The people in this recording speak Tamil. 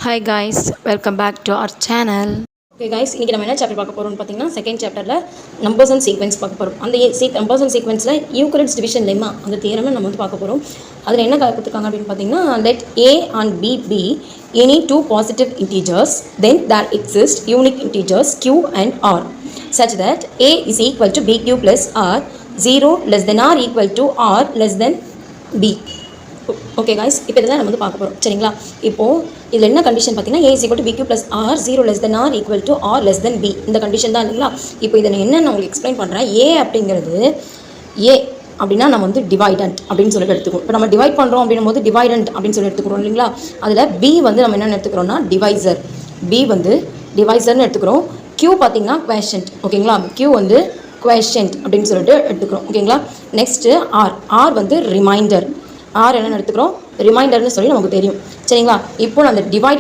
Hi guys, welcome back to our channel. Okay guys, இன்றைக்கி நம்ம என்ன சாப்டர் பார்க்க போகிறோம்னு பார்த்தீங்கன்னா செகண்ட் சாப்டரில் நம்பர்ஸ் அண்ட் சீக்வன்ஸ் பார்க்க போகிறோம். அந்த நம்பர்ஸ் அண்ட் சீக்வன்ஸில் யூக்ளிட்ஸ் டிவிஷன் லெம்மா அந்த தியரமை நம்ம வந்து பார்க்க போகிறோம். அதில் என்ன கொடுத்துருக்காங்க அப்படின்னு பார்த்தீங்கன்னா, let a and b be any two positive integers, then there exist unique integers q and r such that a is equal to bq plus r, 0 less than or equal to r less than b. Okay guys, இப்போ இதெல்லாம் நம்ம வந்து பார்க்க போகிறோம். சரிங்களா? இப்போது இதில் என்ன கண்டிஷன் பார்த்தீங்கன்னா, a is equal to bq plus r, 0 less than or equal to r less than b. இந்த கண்டிஷன் தான் இல்லைங்களா? இப்போ இதை நான் என்ன உங்களுக்கு எக்ஸ்பிளைன் பண்ணுறேன். a அப்படிங்கிறது a அப்படின்னா நம்ம வந்து டிவைடண்ட் அப்படின்னு சொல்லிட்டு எடுத்துக்கணும். இப்போ நம்ம டிவைட் பண்ணுறோம் அப்படின்னும் போது டிவைடண்ட் அப்படின்னு சொல்லி எடுத்துக்கிறோம் இல்லைங்களா? அதில் b வந்து நம்ம என்னென்னு எடுத்துக்கிறோம்னா டிவைசர். b வந்து டிவைசர்னு எடுத்துக்கிறோம். q பார்த்தீங்கன்னா குவேஷன்ட். ஓகேங்களா? q வந்து குவேஷன்ட் அப்படின்னு சொல்லிட்டு எடுத்துக்கிறோம். ஓகேங்களா? நெக்ஸ்ட்டு r வந்து ரிமைண்டர். என்னென்னு எடுத்துக்கிறோம், ரிமைண்டர்னு சொல்லி நமக்கு தெரியும். சரிங்களா? இப்போ அந்த டிவைட்